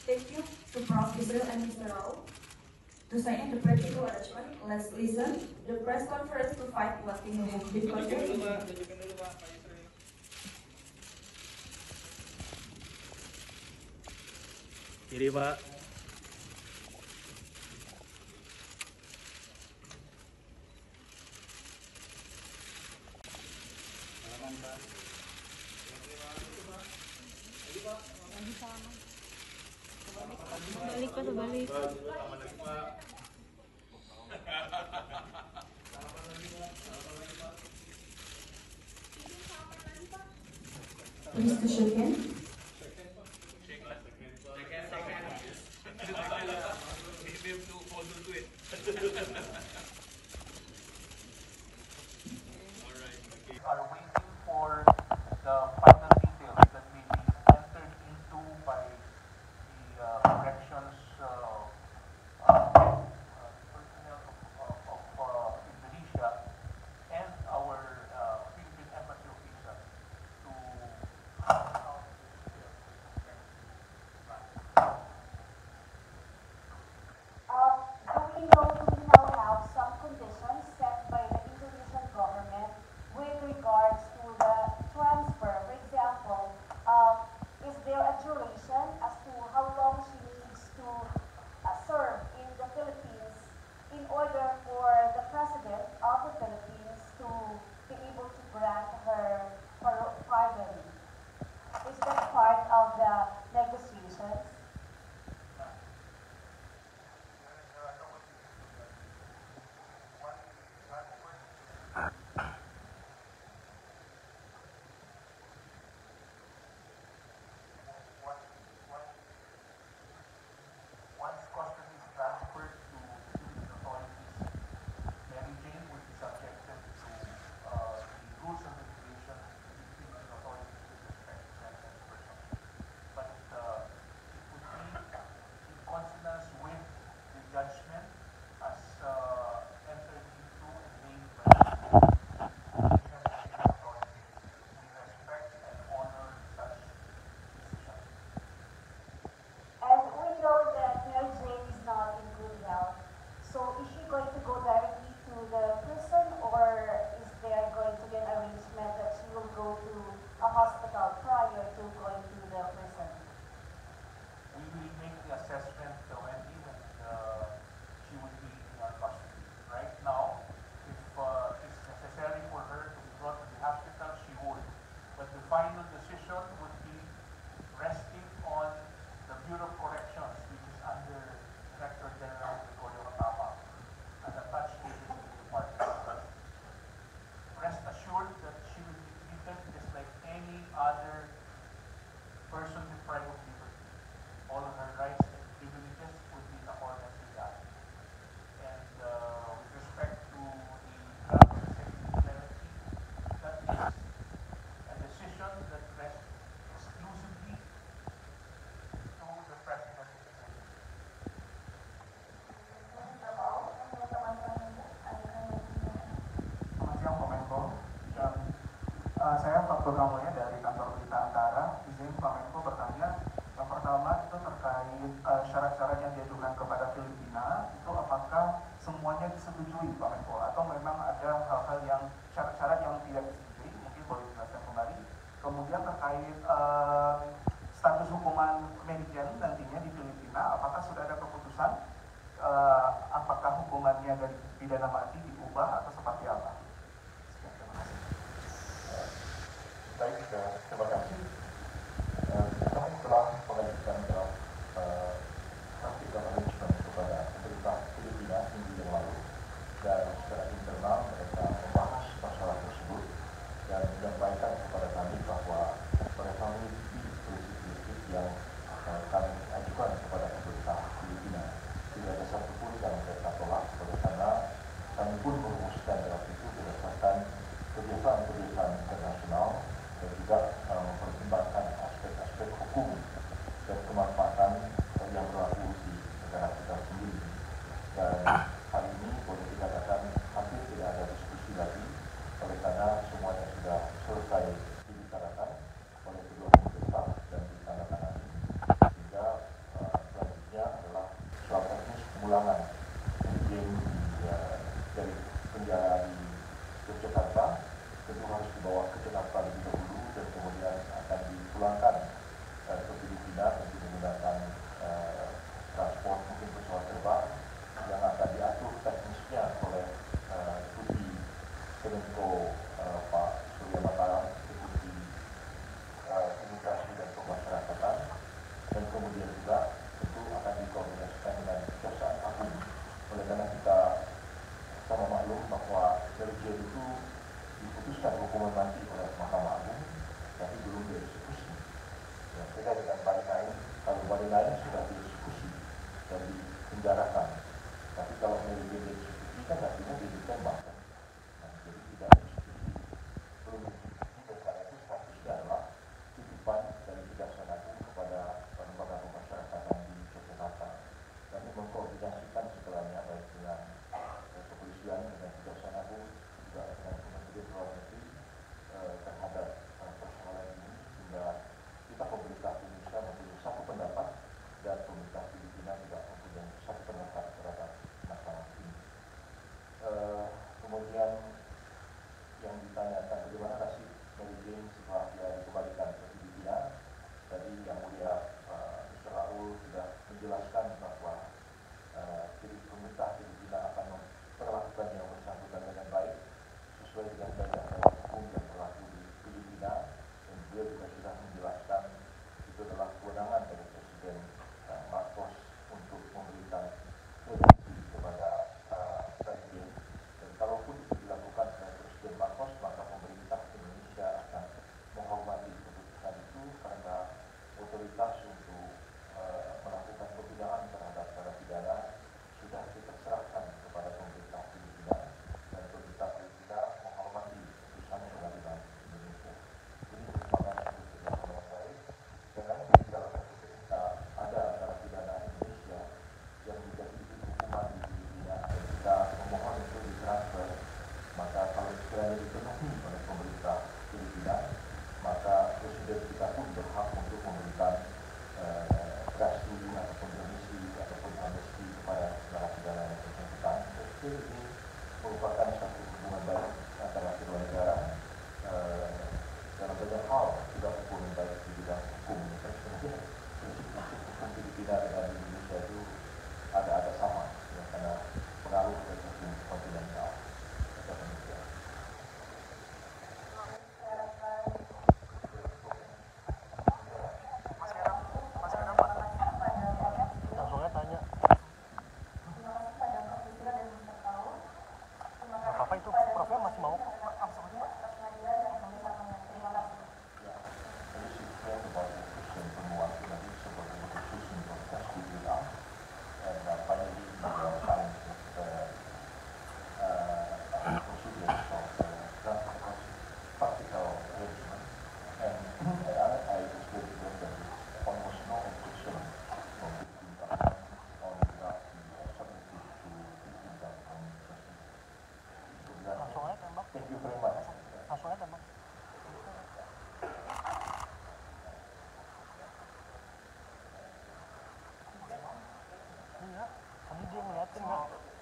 Thank you to Prof. Israel and Mr. Rao. To sign the practical arrangement, let's listen the press conference to find what thing will be contained. Kiri, Pak. Balik Pak, sebalik. Please to shake hands. Are waiting for the final details that may be entered into by the corrections personnel of Indonesia and our Philippine Embassy officials to Do we know, do we now have some conditions set by the Indonesian government with regards to the transfer? For example, is there a duration as to how long she needs to serve in the Philippines in order for the President of the Philippines to be able to grant her pardon? Is that part of the negotiations? Once custody is transferred to the Philippine authorities, Mary Jane would be subjected to the rules and regulations of the Philippine authorities with respect to sentenced persons. But it would be in consonance with the judgment as entered into and made by the Philippine authorities. We respect and honor such decisions. And we know that Mary Jane is not in good health. So is she going to go directly to the prison, or is there going to be an arrangement that she will go to a hospital prior to going to the prison? We will make the assessment when even she would be in our custody. Right now, if it's necessary for her to be brought to the hospital, she would. But the final decision would be resting on the Bureau of Corrections, which is under Director General Gregorio Matama, and attached to the department. Rest assured that she will be treated just like any other person deprived of liberty. All of her rights and privileges would be in accordance with that. And with respect to the draft executive clemency, that is a decision that rests exclusively to the President of the Philippines. Selamat siang, Pak Menko. Saya Faktur Kamulya dari kantor berita Antara. Izin Pak Menko bertanya, yang pertama itu terkait syarat-syarat yang diajukan kepada Filipina, itu apakah semuanya disetujui Pak Menko, atau memang ada hal-hal yang syarat-syarat yang tidak disetujui? Mungkin boleh dijelaskan kembali. Kemudian terkait status hukuman Mary Jane nantinya di Filipina, apakah sudah ada keputusan apakah hukumannya dari pidana mati diubah atau seperti apa? Sekian, terima kasih. Baik, terima kasih. Kami telah mengajukan draft practical arrangement kepada pemerintah Filipina minggu yang lalu, dan secara internal mereka membahas masalah tersebut dan menyampaikan kepada kami bahwa mereka memiliki prinsip-prinsip yang akan kami dieksekusi dan dipenjarakan. Tapi kalau milih dieksekusi kan artinya ditembak kan. Nah, jadi tidak eksekusi, belum dieksekusi, dan karena itu statusnya adalah titipan dari Kejaksaan Agung kepada lembaga pemasyarakatan di Yogyakarta. Kami mengkoordinasikan setelahnya baik dengan kepolisian, dengan Kejaksaan Agung, juga dengan Kementerian Luar Negeri terhadap persoalan ini, sehingga kita pemerintah Indonesia mempunyai satu pendapat dan pemerintah Filipina juga mempunyai satu pendapat terhadap masalah ini. Kemudian yang ditanyakan bagaimana nasib Mary Jane setelah dia dikembalikan ke Filipina, tadi yang mulia Mr. Raul sudah menjelaskan bahwa pemerintah Filipina akan memperlakukan yang bersangkutan dengan baik sesuai dengan gaya hukum yang berlaku di Filipina, dan beliau juga sudah menjelaskan itu adalah kewenangan dari Presiden Marcos untuk memberikan remisi kepada Presiden, dan kalaupun itu dilakukan oleh Presiden Marcos, maka pemerintah Indonesia akan menghormati keputusan itu karena otoritas untuk melakukan pembinaan terhadap narapidana sudah kita serahkan kepada pemerintah Filipina, dan pemerintah Filipina menghormati keputusan pengadilan Indonesia. Jadi merupakan kerjasama yang baik, dan nanti kalau suatu ketika ada narapidana Indonesia yang menjadi hukuman di Filipina dan kita memohon untuk ditransfer, maka kalau sekiranya dipenuhi oleh pemerintah Filipina, maka Presiden kita pun berhak untuk memberikan grasi ataupun remisi ataupun amnesti kepada narapidana yang bersangkutan. Jadi ini merupakan satu hubungan baik antara kedua negara dalam banyak hal, juga hubungan baik di bidang hukum. Sebenarnya prinsip-prinsip hukum Filipina dengan Indonesia itu ada sama, ya, karena pengaruh dari hukum kontinental. Thank you very much. Langsung aja tembak. Iya, tadi dia ngeliatin nggak?